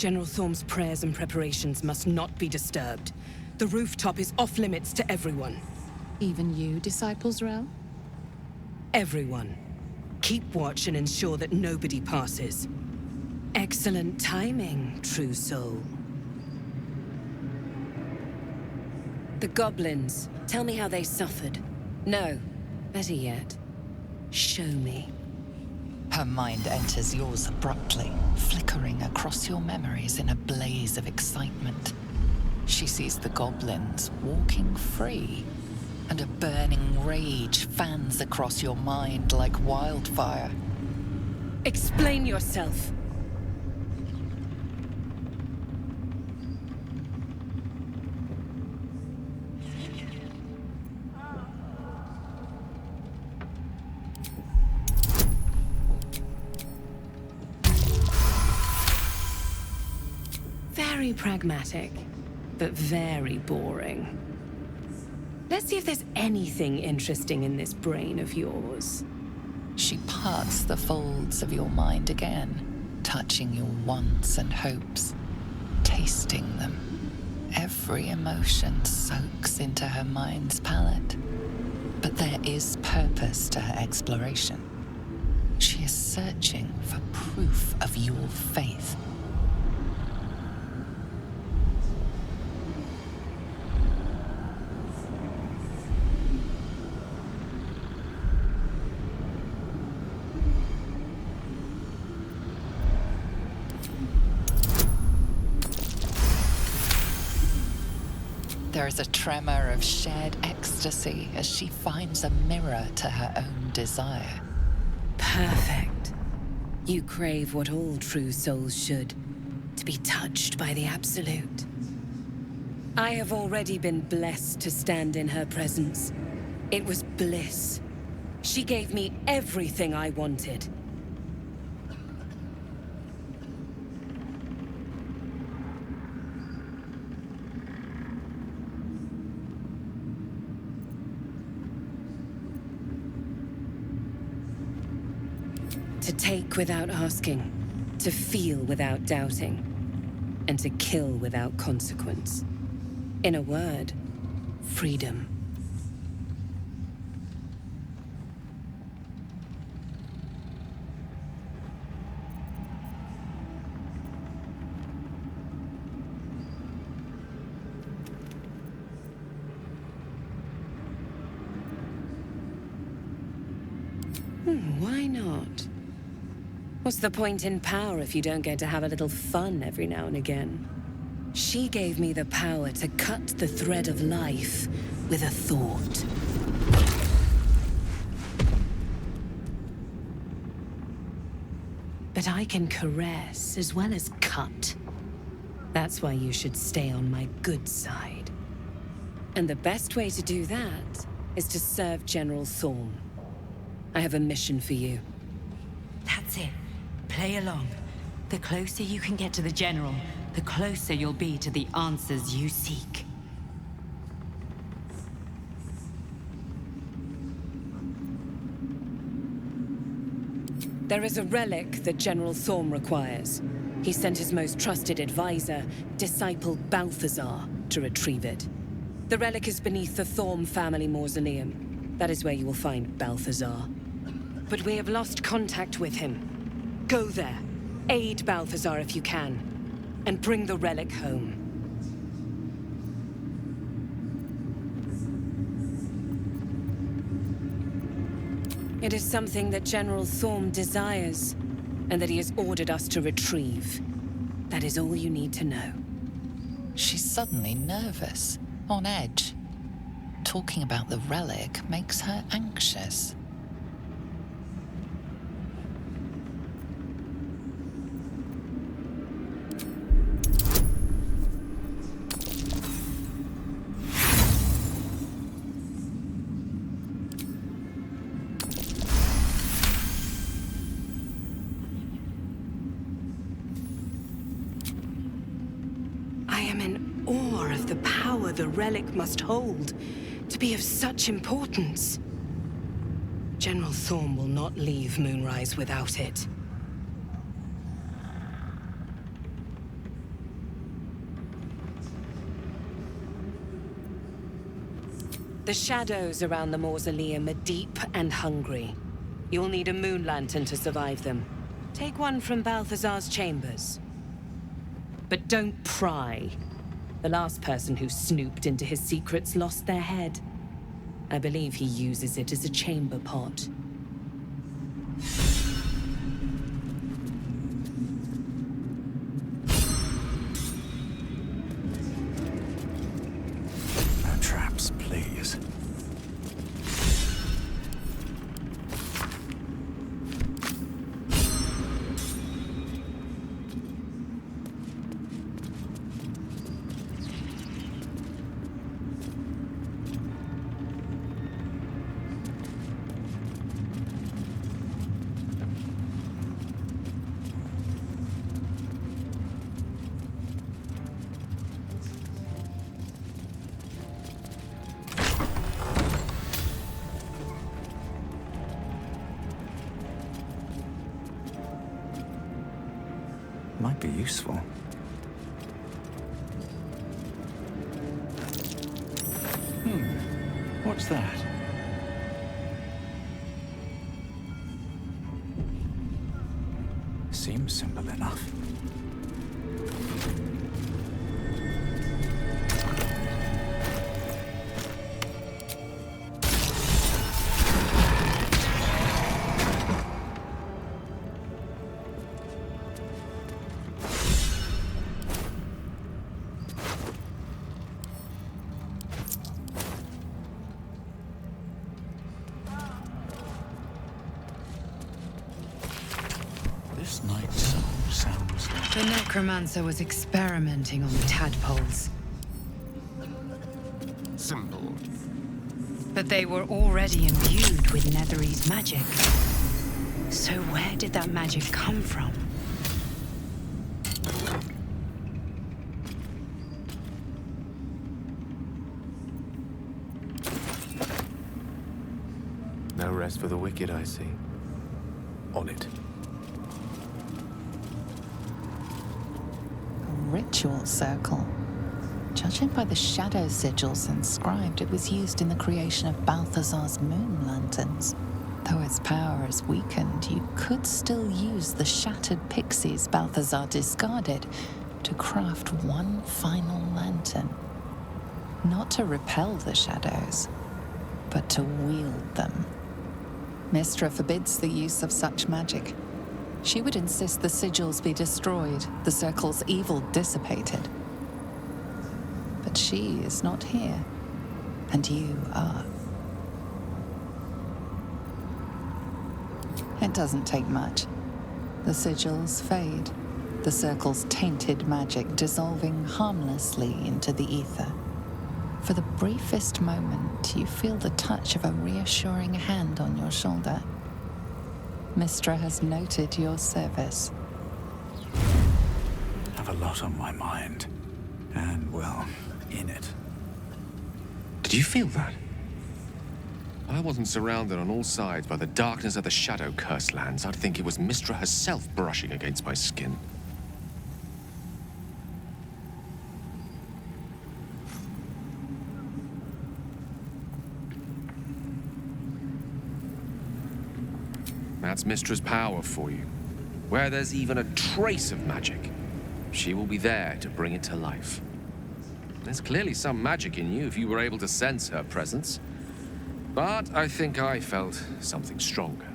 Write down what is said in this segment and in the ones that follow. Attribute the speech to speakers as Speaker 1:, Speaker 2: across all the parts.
Speaker 1: General Thorm's prayers and preparations must not be disturbed. The rooftop is off-limits to everyone.
Speaker 2: Even you, Disciples Rel?
Speaker 1: Everyone. Keep watch and ensure that nobody passes. Excellent timing, true soul. The goblins. Tell me how they suffered. No, better yet, show me.
Speaker 3: Her mind enters yours abruptly, flickering across your memories in a blaze of excitement. She sees the goblins walking free, and a burning rage fans across your mind like wildfire.
Speaker 1: Explain yourself. Very pragmatic, but very boring. Let's see if there's anything interesting in this brain of yours.
Speaker 3: She parts the folds of your mind again, touching your wants and hopes, tasting them. Every emotion soaks into her mind's palette. But there is purpose to her exploration. She is searching for proof of your faith. There is a tremor of shared ecstasy as she finds a mirror to her own desire.
Speaker 1: Perfect. You crave what all true souls should, to be touched by the Absolute. I have already been blessed to stand in her presence. It was bliss. She gave me everything I wanted. To take without asking, to feel without doubting, and to kill without consequence. In a word, freedom. Why not? What's the point in power if you don't get to have a little fun every now and again? She gave me the power to cut the thread of life with a thought. But I can caress as well as cut. That's why you should stay on my good side. And the best way to do that is to serve General Thorm. I have a mission for you.
Speaker 4: That's it. Play along. The closer you can get to the General, the closer you'll be to the answers you seek.
Speaker 1: There is a relic that General Thorm requires. He sent his most trusted advisor, Disciple Balthazar, to retrieve it. The relic is beneath the Thorm family mausoleum. That is where you will find Balthazar. But we have lost contact with him. Go there, aid Balthazar if you can, and bring the relic home. It is something that General Thorm desires, and that he has ordered us to retrieve. That is all you need to know.
Speaker 3: She's suddenly nervous, on edge. Talking about the relic makes her anxious.
Speaker 1: The relic must hold to be of such importance. General Thorm will not leave Moonrise without it. The shadows around the mausoleum are deep and hungry. You'll need a moon lantern to survive them. Take one from Balthazar's chambers. But don't pry. The last person who snooped into his secrets lost their head. I believe he uses it as a chamber pot.
Speaker 5: No traps, please. Might be useful. What's that? Seems simple enough. This night song sounds like...
Speaker 4: The necromancer was experimenting on the tadpoles.
Speaker 6: Simple.
Speaker 4: But they were already imbued with Netherese magic. So where did that magic come from?
Speaker 6: No rest for the wicked, I see. On it.
Speaker 3: Ritual circle. Judging by the shadow sigils inscribed, it was used in the creation of Balthazar's moon lanterns. Though its power is weakened, you could still use the shattered pixies Balthazar discarded to craft one final lantern. Not to repel the shadows, but to wield them. Mystra forbids the use of such magic. She would insist the sigils be destroyed, the circle's evil dissipated. But she is not here, and you are. It doesn't take much. The sigils fade, the circle's tainted magic dissolving harmlessly into the ether. For the briefest moment, you feel the touch of a reassuring hand on your shoulder. Mystra has noted your service.
Speaker 5: Have a lot on my mind. And, well, in it.
Speaker 6: Did you feel that? I wasn't surrounded on all sides by the darkness of the shadow-cursed lands. I'd think it was Mystra herself brushing against my skin. That's Mystra's power for you. Where there's even a trace of magic, she will be there to bring it to life. There's clearly some magic in you if you were able to sense her presence. But I think I felt something stronger.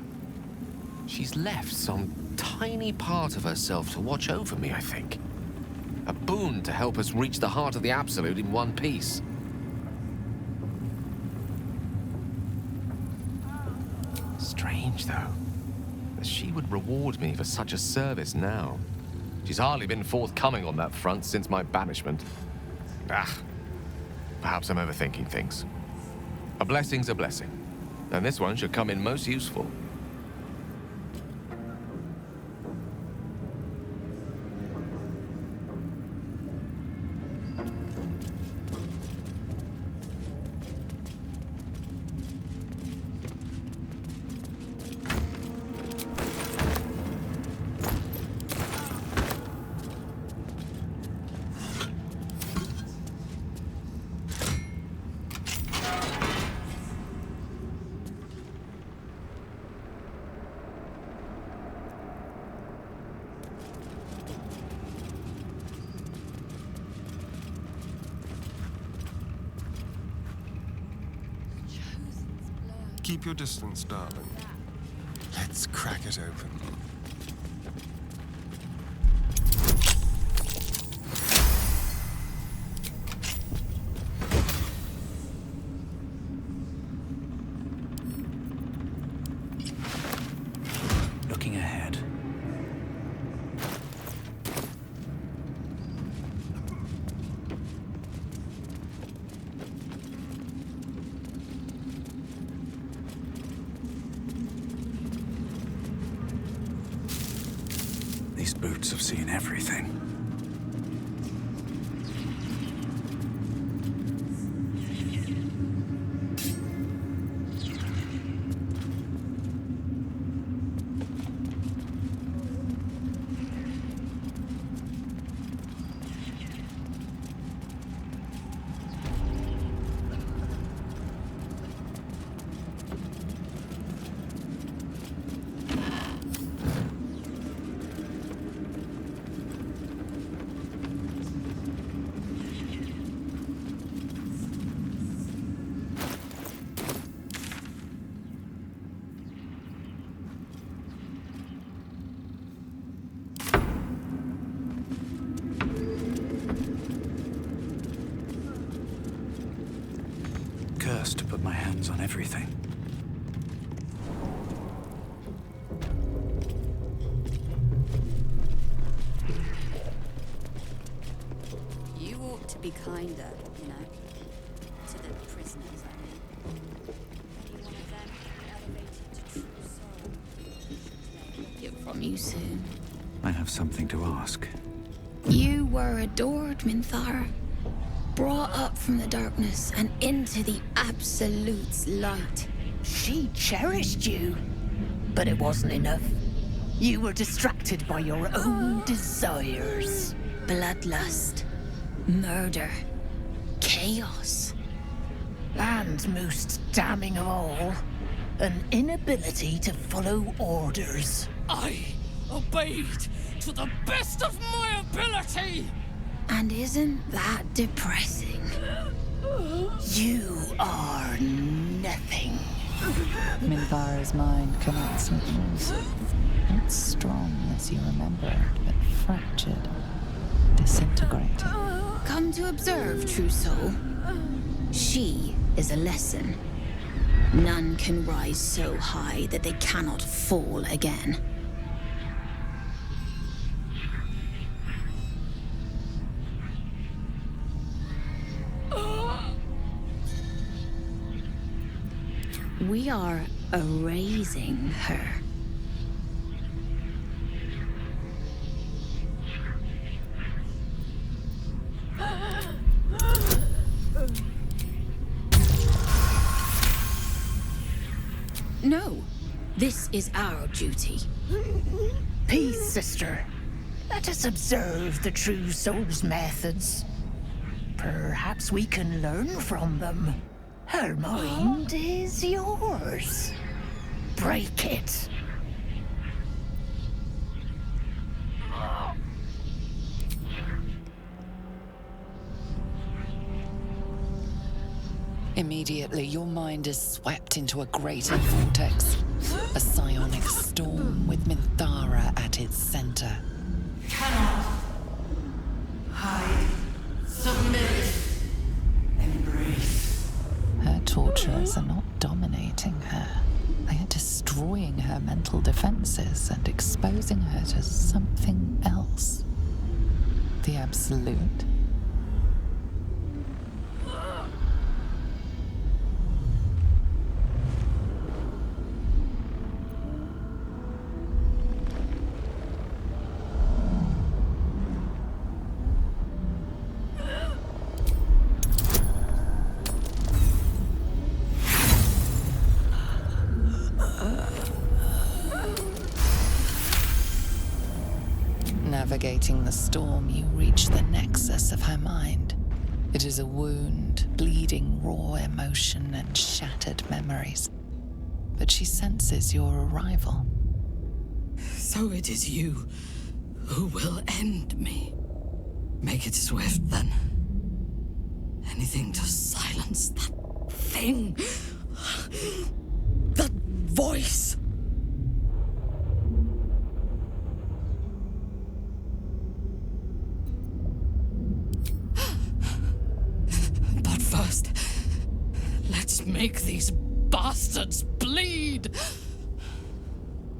Speaker 6: She's left some tiny part of herself to watch over me, I think. A boon to help us reach the heart of the Absolute in one piece. Strange, though, that she would reward me for such a service now. She's hardly been forthcoming on that front since my banishment. Perhaps I'm overthinking things. A blessing's a blessing, and this one should come in most useful.
Speaker 7: Keep your distance, darling. Let's crack it open.
Speaker 5: Looking ahead. These boots have seen everything. Cursed to put my hands on everything.
Speaker 8: You ought to be kinder, you know, to the prisoners, I mean. Any one of them can be elevated to true soul. Hear from you soon.
Speaker 5: I have something to ask.
Speaker 8: You were adored, Minthara. Brought up from the darkness and into the Absolute's light.
Speaker 9: She cherished you, but it wasn't enough. You were distracted by your own desires.
Speaker 8: Bloodlust, murder, chaos.
Speaker 9: And most damning of all, an inability to follow orders.
Speaker 10: I obeyed to the best of my ability!
Speaker 8: And isn't that depressing?
Speaker 9: You are nothing.
Speaker 3: Minthara's mind connects with yours. Not strong as you remember it, but fractured, disintegrated.
Speaker 8: Come to observe, true soul. She is a lesson. None can rise so high that they cannot fall again. We are erasing her. No, this is our duty.
Speaker 9: Peace, sister. Let us observe the true soul's methods. Perhaps we can learn from them. Her mind is yours. Break it.
Speaker 3: Immediately, your mind is swept into a greater vortex. A psionic storm with Minthara at its center.
Speaker 11: Cannot hide, submit, embrace.
Speaker 3: Her torturers are not dominating her. They are destroying her mental defenses and exposing her to something else. The Absolute. Navigating the storm, you reach the nexus of her mind. It is a wound, bleeding raw emotion and shattered memories. But she senses your arrival.
Speaker 10: So it is you who will end me. Make it swift, then. Anything to silence that thing. voice. But first, let's make these bastards bleed.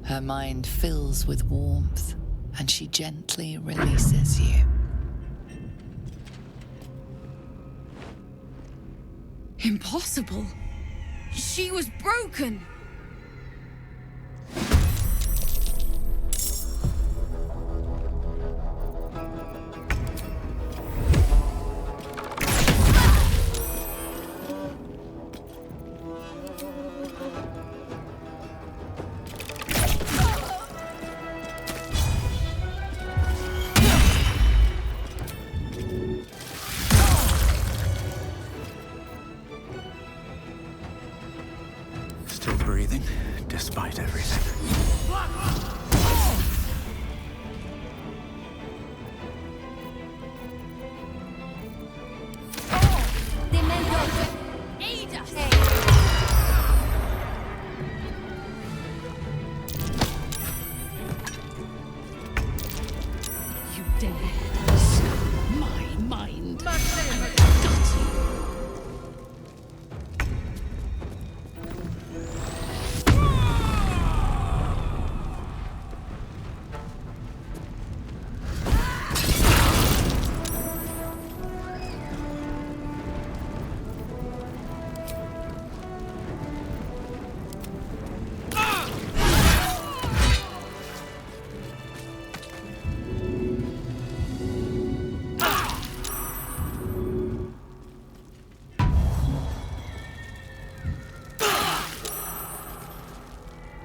Speaker 3: Her mind fills with warmth, and she gently releases you.
Speaker 8: Impossible. She was broken.
Speaker 5: Still breathing, despite everything.
Speaker 8: Aid us!
Speaker 10: You dare scour my mind. Got you.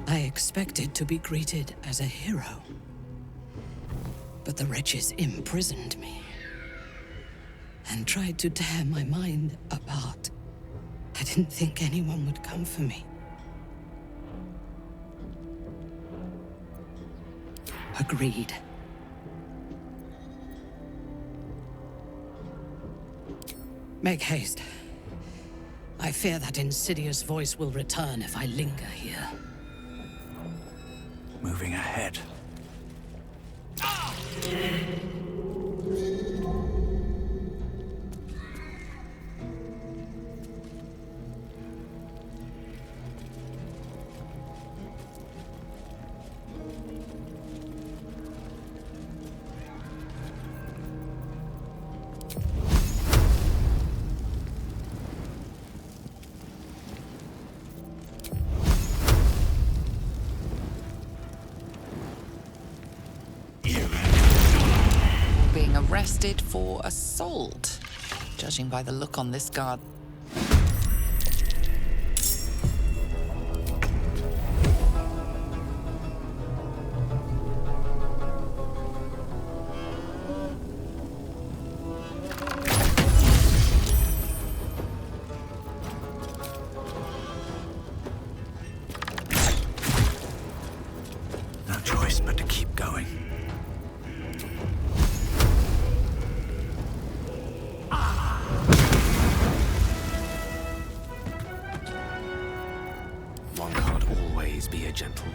Speaker 10: I expected to be greeted as a hero. But the wretches imprisoned me and tried to tear my mind apart. I didn't think anyone would come for me. Agreed. Make haste. I fear that insidious voice will return if I linger here.
Speaker 5: Moving ahead.
Speaker 3: Being arrested for assault, judging by the look on this guard.
Speaker 5: No choice but to keep going.
Speaker 6: One can't always be a gentleman.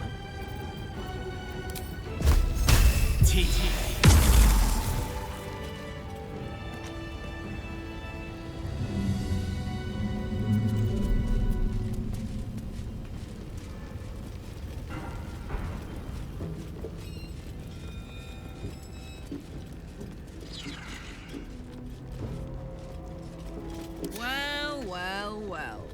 Speaker 8: Well, well, well.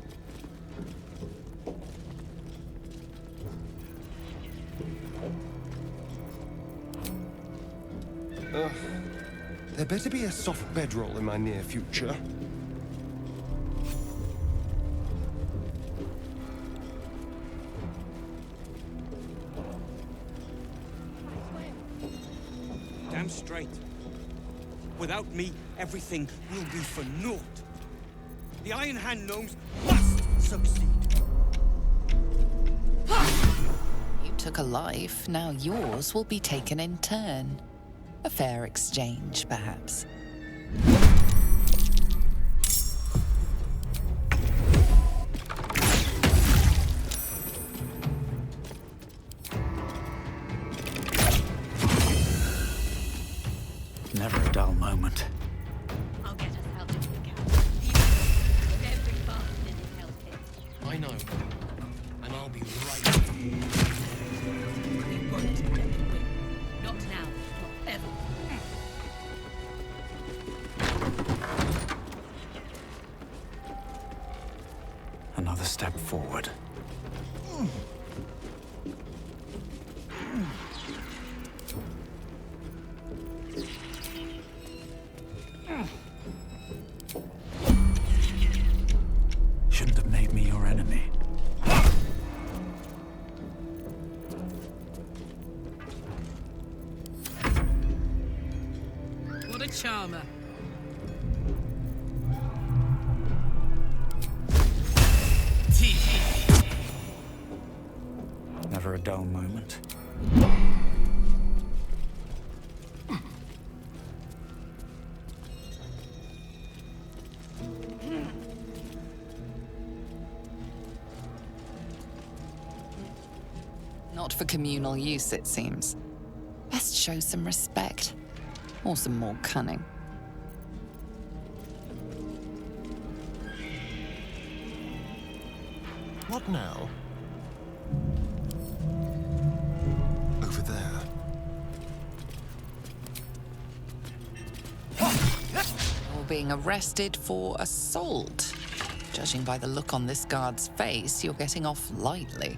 Speaker 7: There better be a soft bedroll in my near future.
Speaker 12: Damn straight. Without me, everything will be for naught. The Iron Hand gnomes must succeed.
Speaker 3: You took a life, now yours will be taken in turn. A fair exchange, perhaps.
Speaker 5: Another step forward. Shouldn't have made me your enemy.
Speaker 10: What a charmer.
Speaker 5: Never a dull moment.
Speaker 3: Not for communal use, it seems. Best show some respect. Or some more cunning.
Speaker 7: What now? Over there.
Speaker 3: You're being arrested for assault. Judging by the look on this guard's face, you're getting off lightly.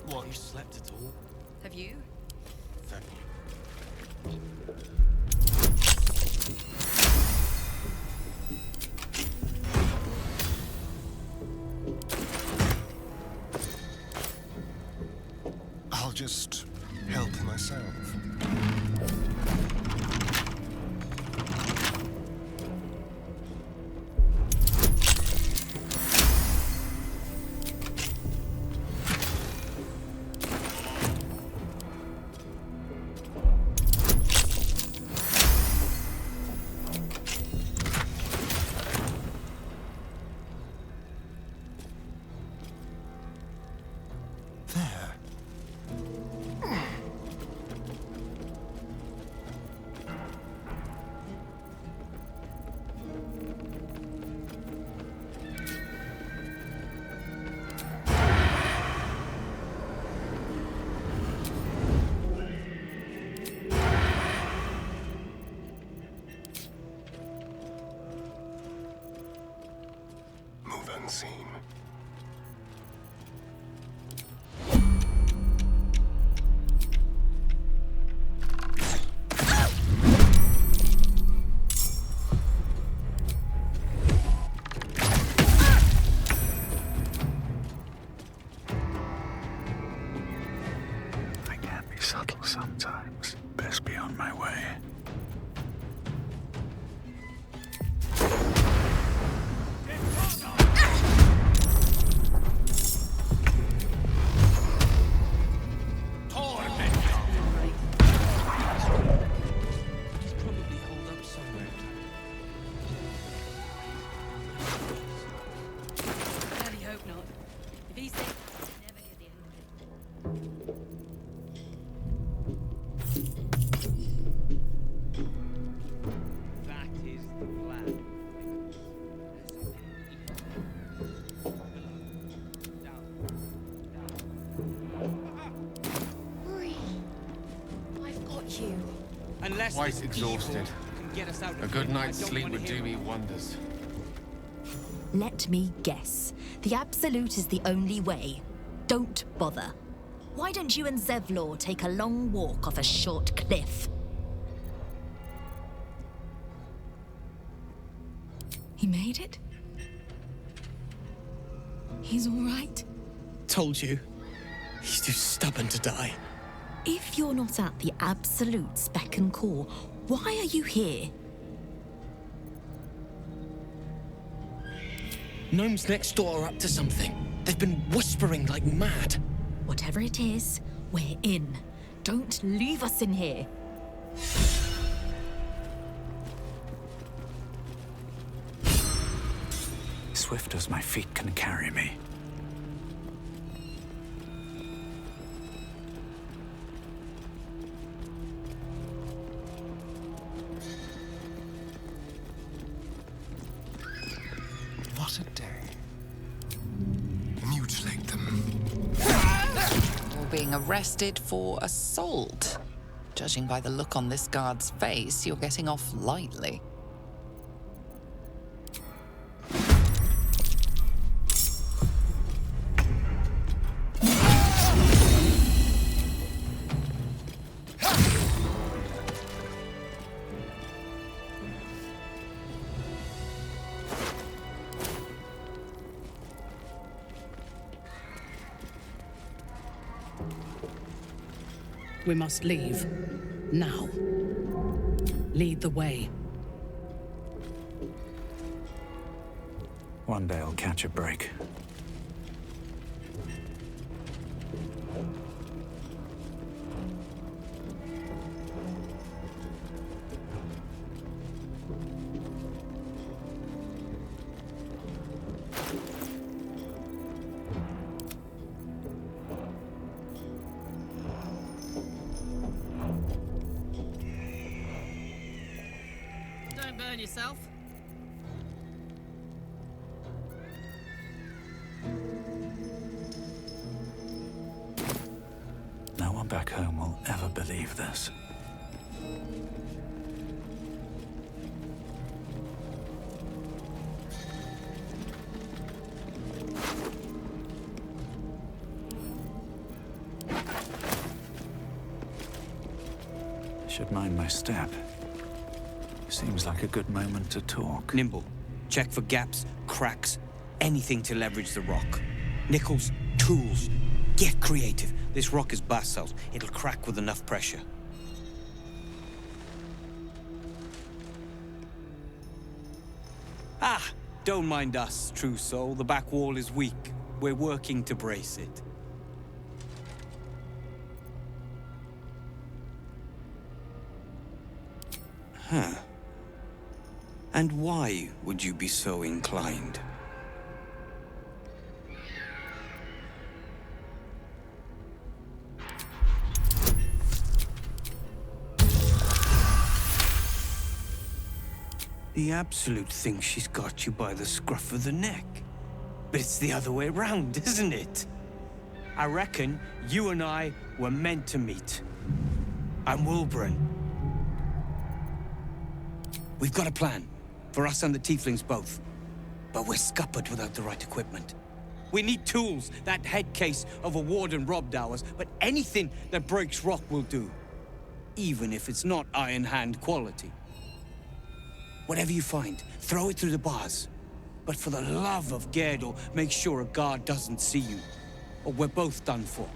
Speaker 12: What, you slept at all?
Speaker 8: Have you?
Speaker 12: Thank you.
Speaker 7: I'll just help myself. There. Move unseen.
Speaker 5: I can be subtle sometimes. Best be on my way.
Speaker 12: Probably hold up somewhere.
Speaker 8: Bloody hope not. If he's safe, he'll never hear the end of it.
Speaker 12: That is the plan.
Speaker 8: I've got you.
Speaker 12: Unless
Speaker 6: Quite
Speaker 12: this
Speaker 6: exhausted.
Speaker 12: evil can get us out of
Speaker 6: A good
Speaker 12: here, I
Speaker 6: night's
Speaker 12: don't
Speaker 6: sleep
Speaker 12: wanna
Speaker 6: would
Speaker 12: hear
Speaker 6: do me
Speaker 12: about it.
Speaker 6: wonders.
Speaker 13: Let me guess. The Absolute is the only way. Don't bother. Why don't you and Zevlor take a long walk off a short cliff?
Speaker 10: He made it? He's all right?
Speaker 12: Told you. He's too stubborn to die.
Speaker 13: If you're not at the Absolute Spec and Core, why are you here?
Speaker 12: Gnomes next door are up to something. They've been whispering like mad.
Speaker 13: Whatever it is, we're in. Don't leave us in here.
Speaker 5: Swift as my feet can carry me.
Speaker 7: What a day. Mutilate them.
Speaker 3: You're being arrested for assault. Judging by the look on this guard's face, you're getting off lightly.
Speaker 10: We must leave. Now. Lead the way.
Speaker 5: One day I'll catch a break.
Speaker 14: Don't burn yourself.
Speaker 5: No one back home will ever believe this. Should mind my step. Seems like a good moment to talk.
Speaker 12: Nimble. Check for gaps, cracks, anything to leverage the rock. Nickels, tools. Get creative. This rock is basalt. It'll crack with enough pressure. Ah! Don't mind us, true soul. The back wall is weak. We're working to brace it. Huh. And why would you be so inclined? The Absolute thinks she's got you by the scruff of the neck. But it's the other way around, isn't it? I reckon you and I were meant to meet. I'm Wilburn. We've got a plan. For us and the Tieflings both. But we're scuppered without the right equipment. We need tools. That head case of a warden robbed ours, but anything that breaks rock will do. Even if it's not Iron Hand quality. Whatever you find, throw it through the bars. But for the love of Gerdor, make sure a guard doesn't see you. Or we're both done for.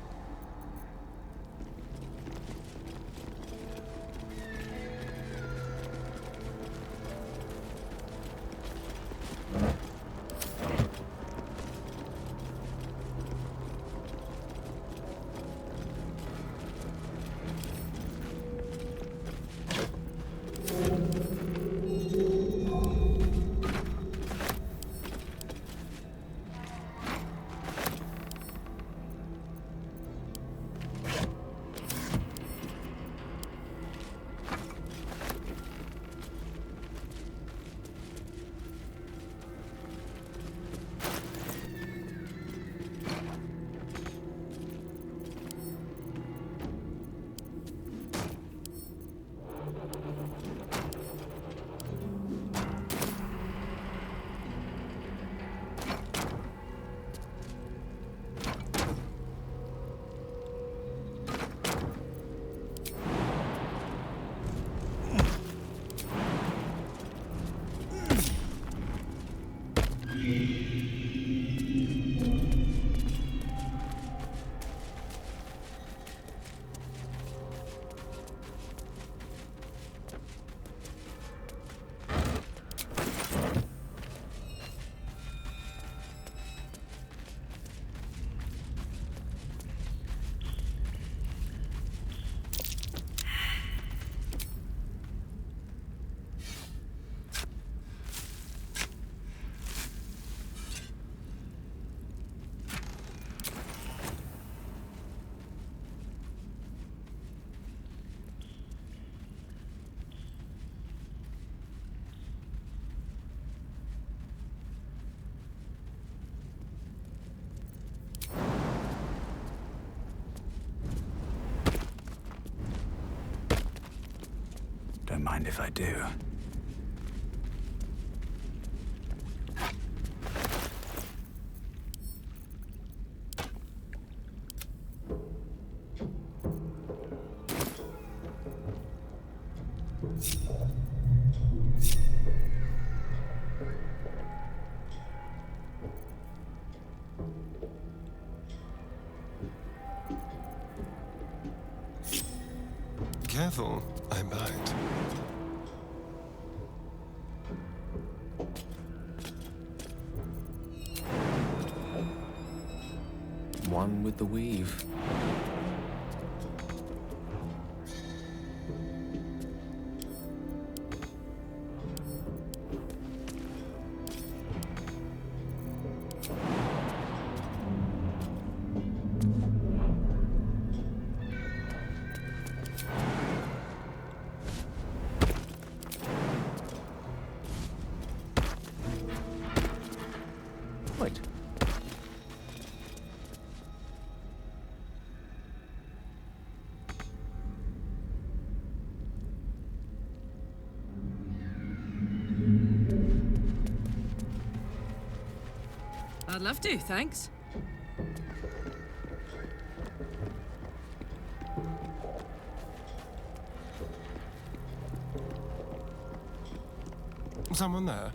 Speaker 5: mind if I do.
Speaker 7: Careful, I bite.
Speaker 6: One with the weave. Wait.
Speaker 14: I'd love to, thanks.
Speaker 7: Someone there?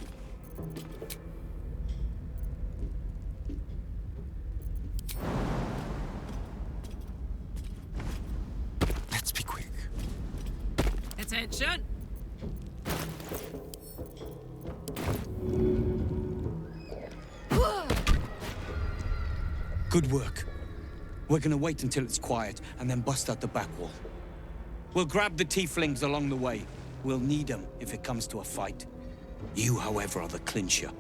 Speaker 7: Let's be quick.
Speaker 14: Attention!
Speaker 12: Good work. We're gonna wait until it's quiet and then bust out the back wall. We'll grab the tieflings along the way. We'll need them if it comes to a fight. You, however, are the clincher.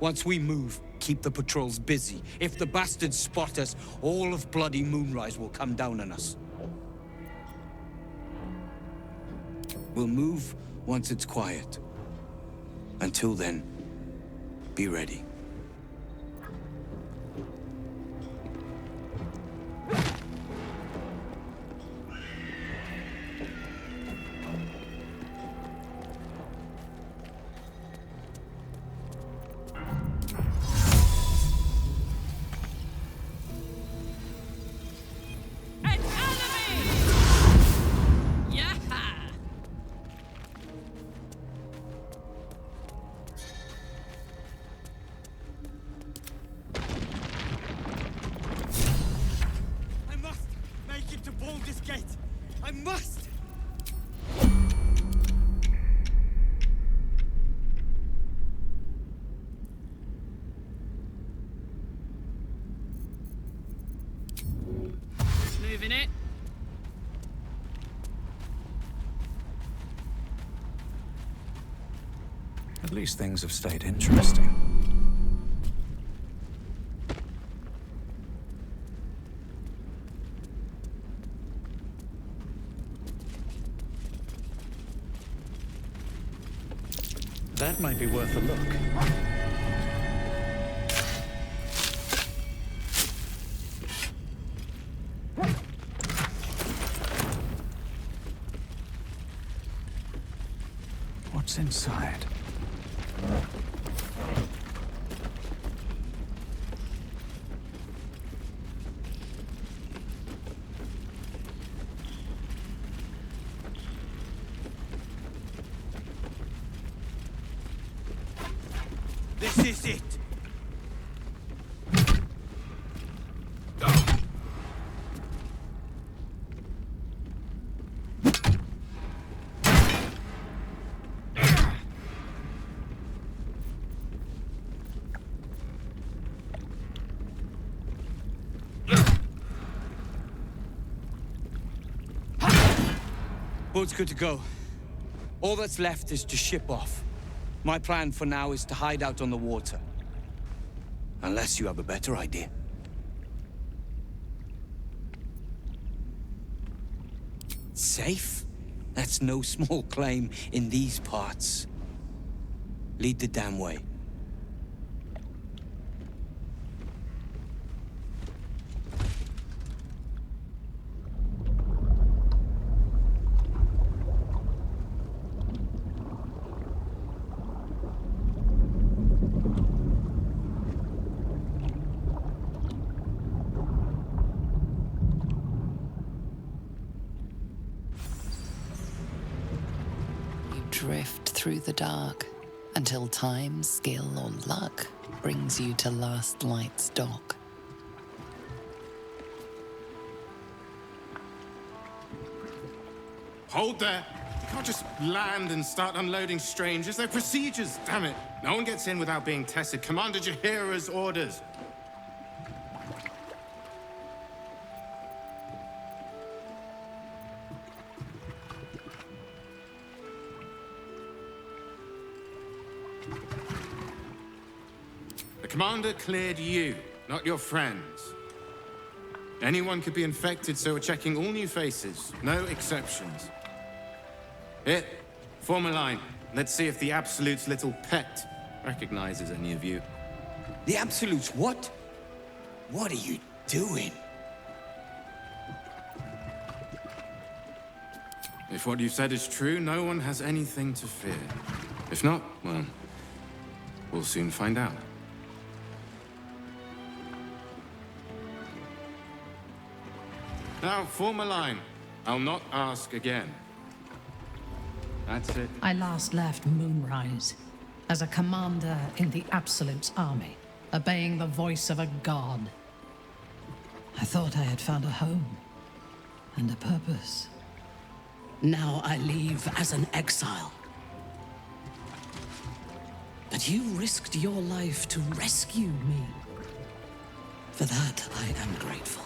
Speaker 12: Once we move, keep the patrols busy. If the bastards spot us, all of bloody Moonrise will come down on us. We'll move once it's quiet. Until then, be ready.
Speaker 14: Moving it.
Speaker 5: At least things have stayed interesting. That might be worth a look. What's inside?
Speaker 12: This is it! Boat's good to go. All that's left is to ship off. My plan for now is to hide out on the water. Unless you have a better idea. Safe? That's no small claim in these parts. Lead the damn way.
Speaker 3: drift through the dark until time, skill, or luck brings you to Last Light's dock.
Speaker 15: Hold there. You can't just land and start unloading strangers. They're procedures, damn it. No one gets in without being tested. Commander Jaheira's orders. The commander cleared you, not your friends. Anyone could be infected, so we're checking all new faces. No exceptions. Here, form a line. Let's see if the Absolute's little pet recognizes any of you.
Speaker 12: The Absolute's what? What are you doing?
Speaker 15: If what you've said is true, no one has anything to fear. If not, well, we'll soon find out. Now, form a line. I'll not ask again. That's it.
Speaker 16: I last left Moonrise as a commander in the Absolute's army, obeying the voice of a god. I thought I had found a home and a purpose.
Speaker 10: Now I leave as an exile. But you risked your life to rescue me. For that, I am grateful.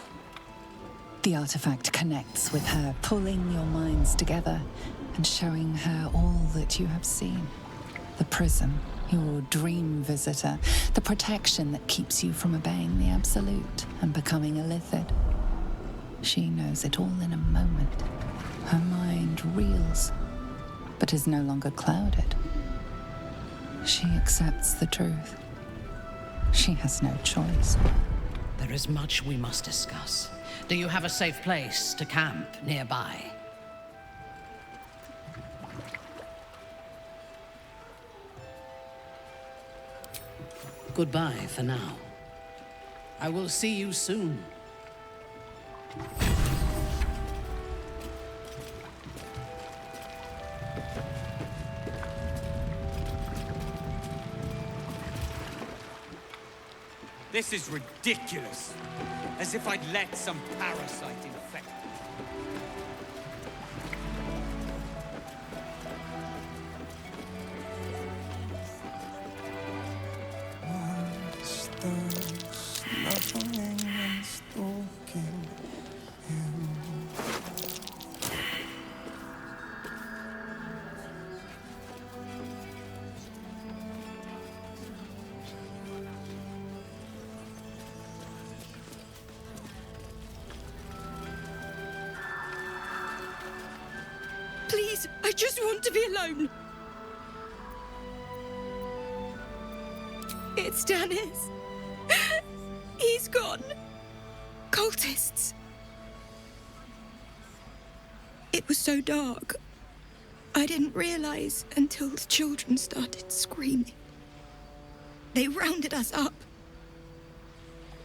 Speaker 3: The artifact connects with her, pulling your minds together and showing her all that you have seen. The prism, your dream visitor, the protection that keeps you from obeying the Absolute and becoming a Lithid. She knows it all in a moment. Her mind reels, but is no longer clouded. She accepts the truth. She has no choice.
Speaker 10: There is much we must discuss.
Speaker 16: Do you have a safe place to camp nearby?
Speaker 10: Goodbye for now. I will see you soon.
Speaker 12: This is ridiculous. As if I'd let some parasite infect me.
Speaker 1: Please, I just want to be alone. It's Dennis. He's gone. Cultists. It was so dark. I didn't realize until the children started screaming. They rounded us up.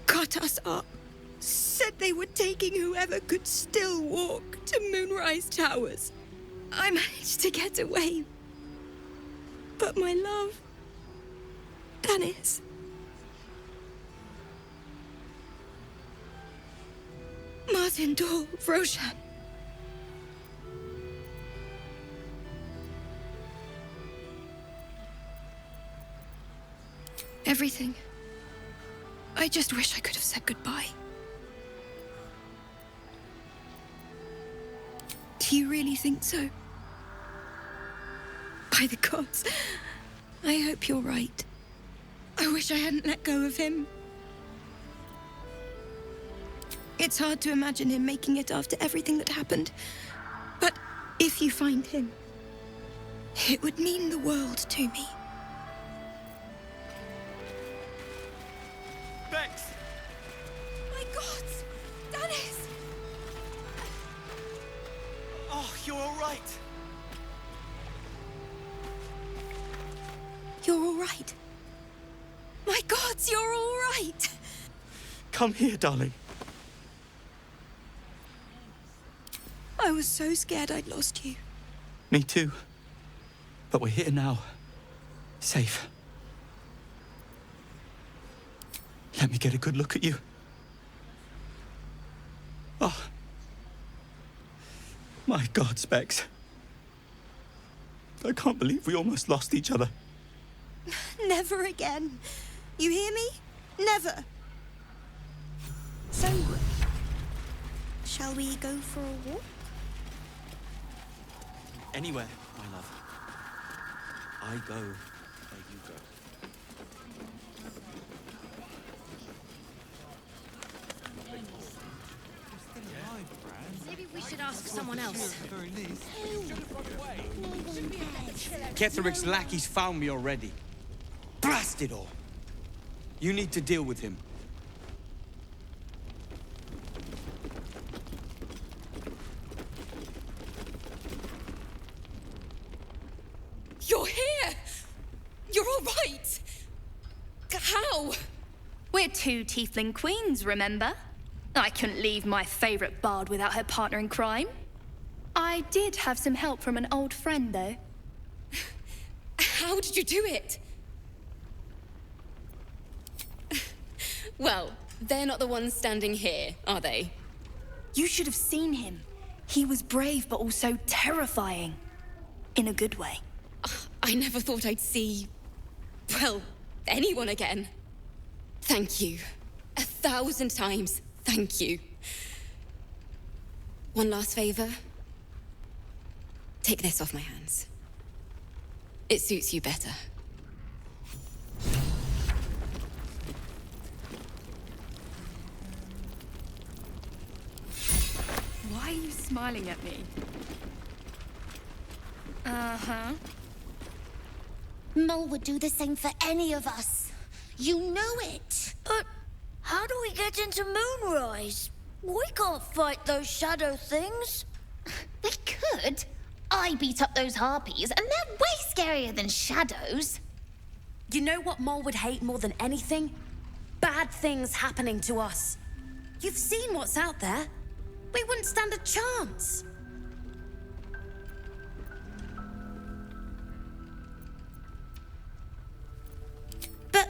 Speaker 1: Cut us up. Said they were taking whoever could still walk to Moonrise Towers. I managed to get away. But my love, Dennis. Martin, Dor, Roshan. Everything. I just wish I could have said goodbye. Do you really think so? By the gods, I hope you're right. I wish I hadn't let go of him. It's hard to imagine him making it after everything that happened. But if you find him, it would mean the world to me.
Speaker 12: Bex!
Speaker 1: My God! Dennis!
Speaker 12: Oh, you're all right.
Speaker 1: You're all right. My God, you're all right.
Speaker 12: Come here, darling.
Speaker 1: I was so scared I'd lost you.
Speaker 12: Me too. But we're here now. Safe. Let me get a good look at you. Oh. My God, Specs. I can't believe we almost lost each other.
Speaker 8: Never again. You hear me? Never. So, shall we go for a walk?
Speaker 12: Anywhere, my love. I go where you go.
Speaker 17: Maybe we should ask someone else.
Speaker 12: Ketheric's lackeys found me already. Blast it all! You need to deal with him.
Speaker 18: You're here! You're all right! How?
Speaker 19: We're two tiefling queens, remember? I couldn't leave my favorite bard without her partner in crime. I did have some help from an old friend, though.
Speaker 18: How did you do it? Well, they're not the ones standing here, are they?
Speaker 19: You should have seen him. He was brave, but also terrifying. In a good way.
Speaker 18: I never thought I'd see... well, anyone again. Thank you. 1,000 times, thank you. One last favor. Take this off my hands. It suits you better.
Speaker 19: Why are you smiling at me? Uh-huh.
Speaker 20: Mole would do the same for any of us. You know it.
Speaker 17: But how do we get into Moonrise? We can't fight those shadow things.
Speaker 20: We could. I beat up those harpies, and they're way scarier than shadows.
Speaker 17: You know what Mole would hate more than anything? Bad things happening to us. You've seen what's out there. We wouldn't stand a chance.
Speaker 20: But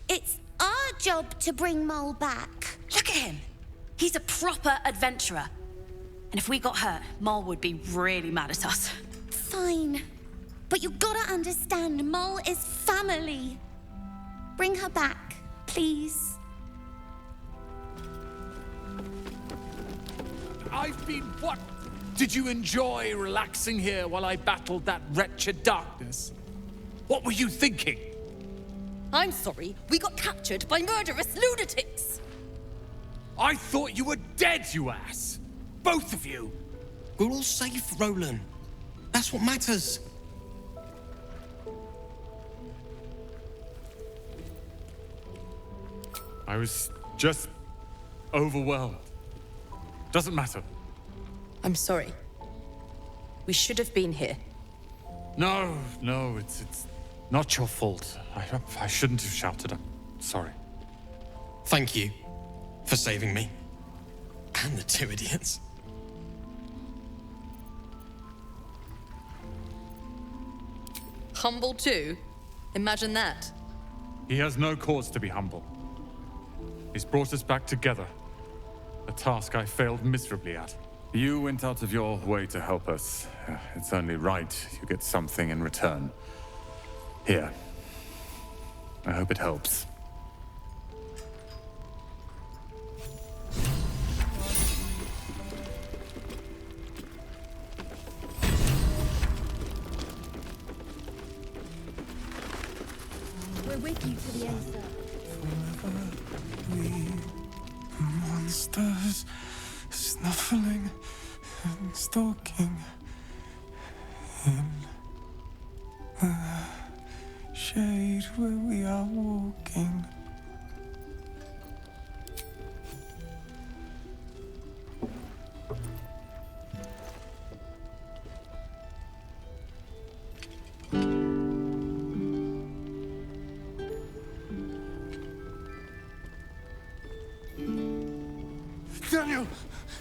Speaker 20: it's our job to bring Mole back.
Speaker 17: Look at him. He's a proper adventurer. And if we got hurt, Mole would be really mad at us.
Speaker 20: Fine. But you gotta understand, Mole is family. Bring her back, please.
Speaker 21: I've been what? Did you enjoy relaxing here while I battled that wretched darkness? What were you thinking?
Speaker 17: I'm sorry, we got captured by murderous lunatics.
Speaker 21: I thought you were dead, you ass! Both of you!
Speaker 7: We're all safe, Roland. That's what matters.
Speaker 22: I was just overwhelmed. Doesn't matter.
Speaker 17: I'm sorry. We should have been here.
Speaker 22: No, it's not your fault. I shouldn't have shouted. I'm sorry.
Speaker 7: Thank you for saving me. And the two idiots.
Speaker 17: Humble too? Imagine that.
Speaker 22: He has no cause to be humble. He's brought us back together. A task I failed miserably at.
Speaker 23: You went out of your way to help us. It's only right you get something in return. Here. I hope it helps.
Speaker 17: We're with you to the end, sir.
Speaker 24: Monsters snuffling and stalking in the shade where we are walking.
Speaker 21: Daniel!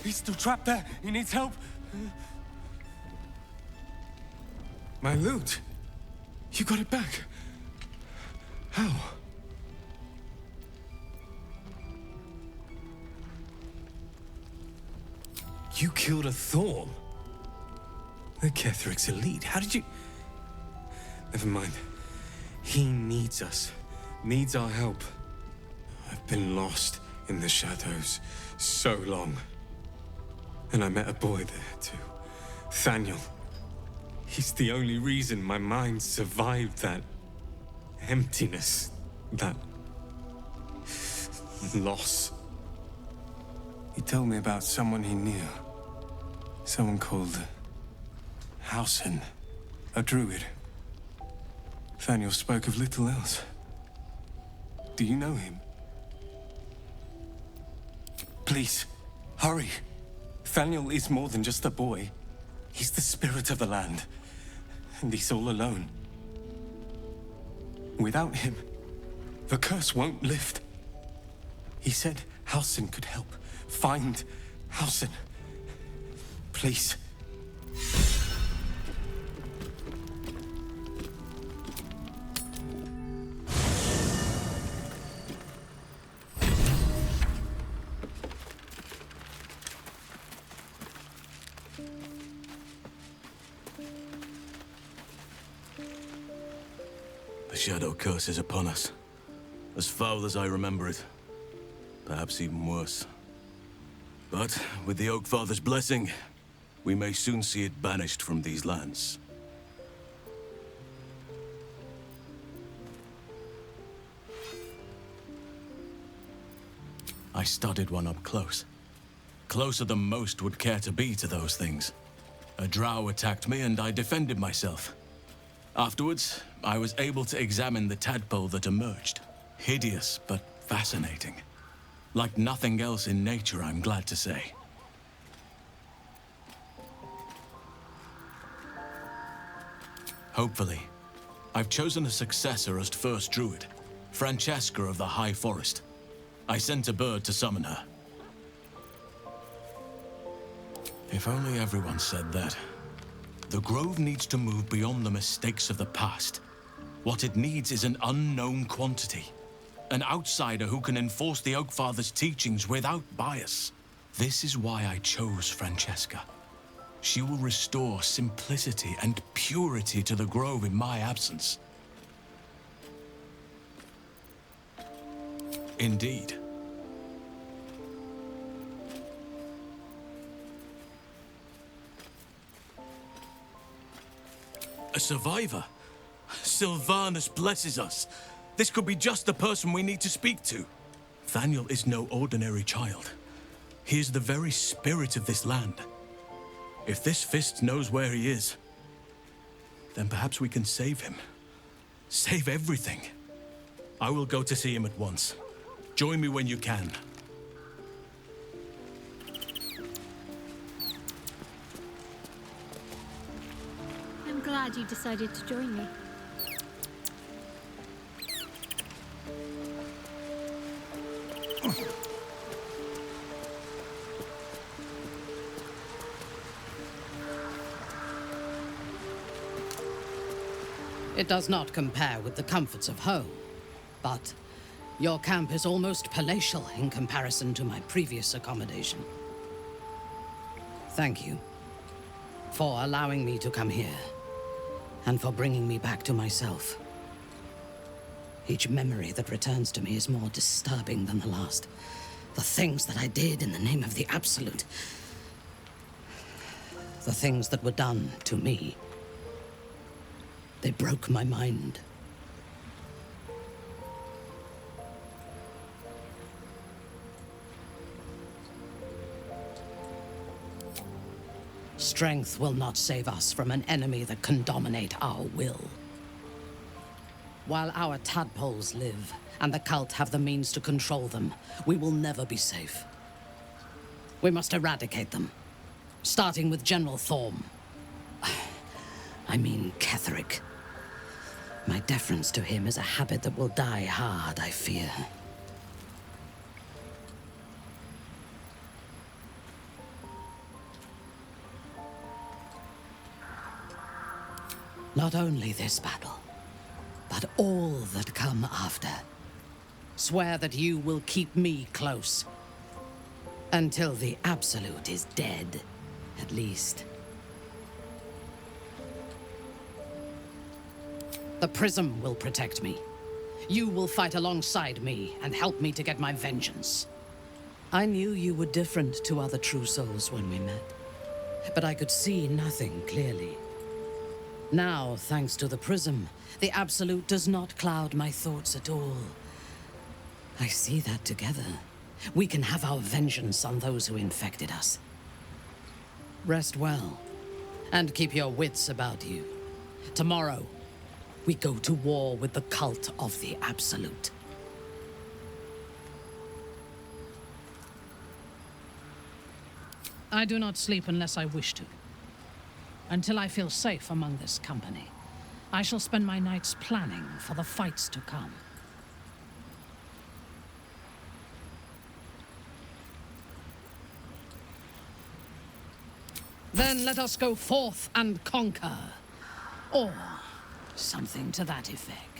Speaker 21: He's still trapped there. He needs help.
Speaker 7: My loot.
Speaker 21: You got it back. How? You killed a Thorm? The Ketheric's elite. How did you... Never mind. He needs us. Needs our help. I've been lost in the shadows so long. And I met a boy there, too. Thaniel. He's the only reason my mind survived that emptiness, that loss. He told me about someone he knew. Someone called Hausen, a druid. Thaniel spoke of little else. Do you know him? Please, hurry. Thaniel is more than just a boy. He's the spirit of the land. And he's all alone. Without him, the curse won't lift. He said Hausen could help. Find Hausen. Please.
Speaker 2: The Shadow Curse is upon us. As foul as I remember it. Perhaps even worse. But with the Oak Father's blessing, we may soon see it banished from these lands. I studied one up close. Closer than most would care to be to those things. A drow attacked me and I defended myself. Afterwards, I was able to examine the tadpole that emerged. Hideous, but fascinating. Like nothing else in nature, I'm glad to say. Hopefully. I've chosen a successor as first druid, Francesca of the High Forest. I sent a bird to summon her. If only everyone said that. The Grove needs to move beyond the mistakes of the past. What it needs is an unknown quantity. An outsider who can enforce the Oak Father's teachings without bias. This is why I chose Francesca. She will restore simplicity and purity to the Grove in my absence. Indeed. A survivor? Sylvanus blesses us. This could be just the person we need to speak to. Thaniel is no ordinary child. He is the very spirit of this land. If this fist knows where he is, then perhaps we can save him. Save everything. I will go to see him at once. Join me when you can.
Speaker 4: I'm glad you decided to join me.
Speaker 10: It does not compare with the comforts of home, but your camp is almost palatial in comparison to my previous accommodation. Thank you for allowing me to come here, and for bringing me back to myself. Each memory that returns to me is more disturbing than the last. The things that I did in the name of the Absolute. The things that were done to me. They broke my mind. Strength will not save us from an enemy that can dominate our will. While our tadpoles live, and the cult have the means to control them, we will never be safe. We must eradicate them, starting with General Thorm. I mean Cleric. My deference to him is a habit that will die hard, I fear. Not only this battle, all that come after. Swear that you will keep me close. Until the Absolute is dead, at least. The Prism will protect me. You will fight alongside me and help me to get my vengeance. I knew you were different to other true souls when we met, but I could see nothing clearly. Now, thanks to the Prism, the Absolute does not cloud my thoughts at all. I see that together, we can have our vengeance on those who infected us. Rest well, and keep your wits about you. Tomorrow, we go to war with the cult of the Absolute.
Speaker 16: I do not sleep unless I wish to. Until I feel safe among this company, I shall spend my nights planning for the fights to come. Then let us go forth and conquer. Or something to that effect.